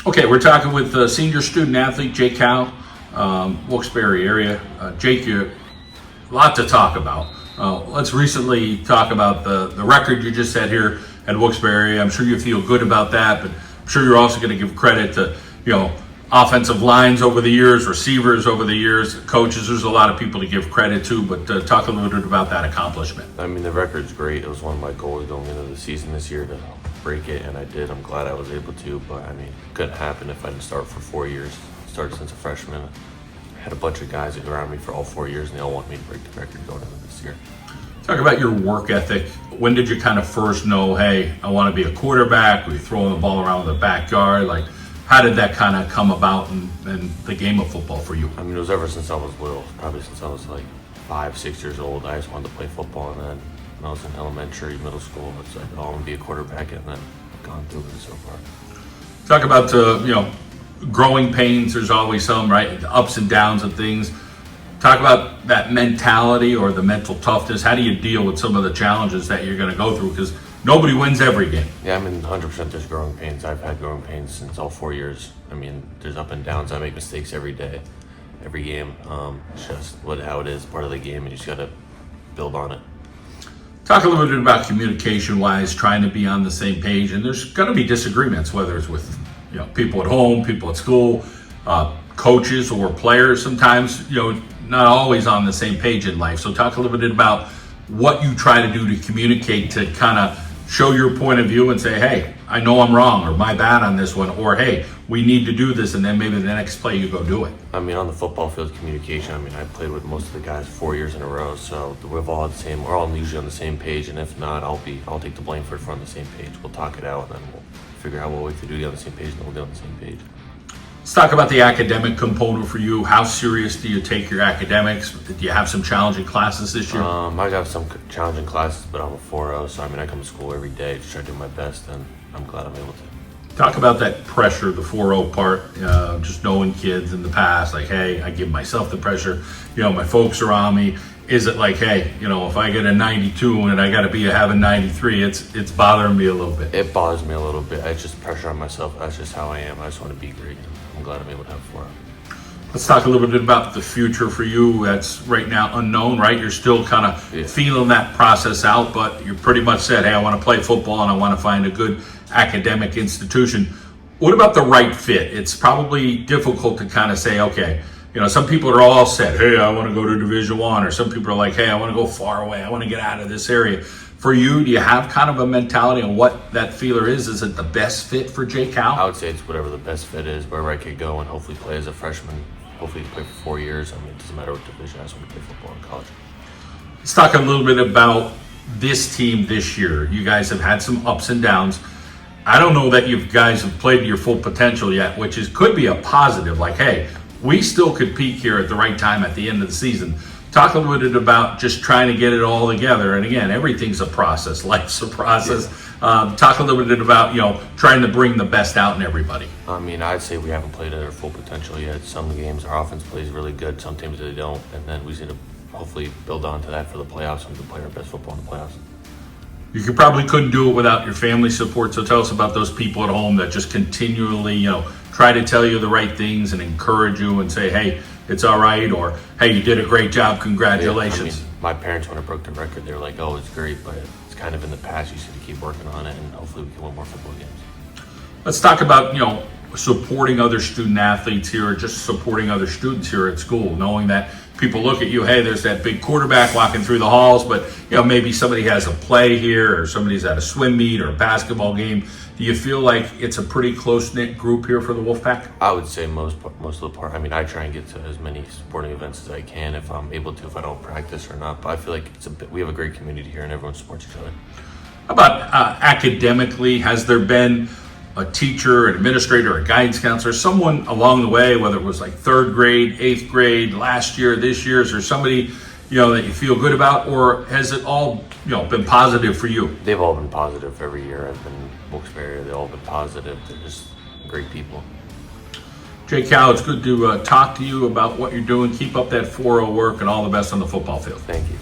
Okay, we're talking with senior student athlete Jake Howe, Wilkes Barre area. Jake, you a lot to talk about. Let's recently talk about the record you just set here at Wilkes Barre. I'm sure you feel good about that, but I'm sure you're also going to give credit to offensive lines over the years, receivers over the years, coaches. There's a lot of people to give credit to, but talk a little bit about that accomplishment. I mean, the record's great. It was one of my goals going into the season this year to break it, and I did. I'm glad I was able to, but I mean, it couldn't happen if I didn't start for 4 years. Started since a freshman. I had a bunch of guys that were around me for all 4 years, and they all want me to break the record going into this year. Talk about your work ethic. When did you kind of first know, hey, I want to be a quarterback? Were you throwing the ball around in the backyard? Like, how did that kind of come about in the game of football for you? I mean, it was ever since I was little, probably since I was like 5, 6 years old. I just wanted to play football, and then when I was in elementary, middle school, it's like, oh, I want to be a quarterback, and then I've gone through it so far. Talk about, growing pains. There's always some, right? The ups and downs of things. Talk about that mentality or the mental toughness. How do you deal with some of the challenges that you're going to go through? Because nobody wins every game. Yeah, I mean, 100% there's growing pains. I've had growing pains since all 4 years. I mean, there's up and downs. I make mistakes every day, every game. It's just how it is, part of the game, and you just got to build on it. Talk a little bit about communication-wise, trying to be on the same page. And there's going to be disagreements, whether it's with people at home, people at school, coaches or players. Sometimes, not always on the same page in life. So talk a little bit about what you try to do to communicate, to kind of show your point of view and say, hey, I know I'm wrong, or my bad on this one, or hey, we need to do this, and then maybe the next play you go do it. I mean, on the football field, communication. I mean, I played with most of the guys 4 years in a row, so we're all usually on the same page, and if not, I'll take the blame for it if we're on the same page. We'll talk it out, and then we'll figure out what we can do to get on the same page, and then we'll get on the same page. Let's talk about the academic component for you. How serious do you take your academics? Do you have some challenging classes this year? I have some challenging classes, but I'm a 4.0, so I mean, I come to school every day to try to do my best, and I'm glad I'm able to. Talk about that pressure, the 4.0 part, just knowing kids in the past, like, hey, I give myself the pressure, my folks are on me. Is it like, hey, if I get a 92 and I got to have a 93, it's bothering me a little bit? It bothers me a little bit. It's just pressure on myself. That's just how I am. I just want to be great. I'm glad I'm able to have 4. Let's talk a little bit about the future for you. That's right now unknown, right? You're still kind of feeling that process out, but you pretty much said, hey, I want to play football and I want to find a good academic institution. What about the right fit? It's probably difficult to kind of say, okay, some people are all set, hey, I want to go to Division I, or some people are like, hey, I want to go far away. I want to get out of this area. For you, do you have kind of a mentality on what that feeler is? Is it the best fit for Jake Howe? I would say it's whatever the best fit is, wherever I could go and hopefully play as a freshman, hopefully play for 4 years. I mean, it doesn't matter what division. I just want to play football in college. Let's talk a little bit about this team this year. You guys have had some ups and downs. I don't know that you guys have played to your full potential yet, which could be a positive. Like, hey, we still could peak here at the right time at the end of the season. Talk a little bit about just trying to get it all together. And again, everything's a process. Life's a process. Yeah. Talk a little bit about, trying to bring the best out in everybody. I mean, I'd say we haven't played at our full potential yet. Some games our offense plays really good. Some teams they don't. And then we just need to hopefully build on to that for the playoffs and we can play our best football in the playoffs. You couldn't do it without your family support. So tell us about those people at home that just continually, try to tell you the right things and encourage you and say, hey, it's all right, or hey, you did a great job, congratulations. Yeah, I mean, my parents, when I broke the record, they were like, oh, it's great, but it's kind of in the past. You just need to keep working on it, and hopefully we can win more football games. Let's talk about, supporting other student athletes here, or just supporting other students here at school, knowing that people look at you, hey, there's that big quarterback walking through the halls, but maybe somebody has a play here, or somebody's at a swim meet or a basketball game. Do you feel like it's a pretty close-knit group here for the Wolfpack? I would say most of the part. I mean, I try and get to as many sporting events as I can if I'm able to, if I don't practice or not. But I feel like we have a great community here and everyone supports each other. How about academically? Has there been a teacher, an administrator, a guidance counselor, someone along the way, whether it was like 3rd grade, 8th grade, last year, this year, is there somebody that you feel good about, or has it all been positive for you? They've all been positive every year. I've been in Wilkes Barre. They've all been positive. They're just great people. Jake Howe, it's good to talk to you about what you're doing. Keep up that 4.0 work and all the best on the football field. Thank you.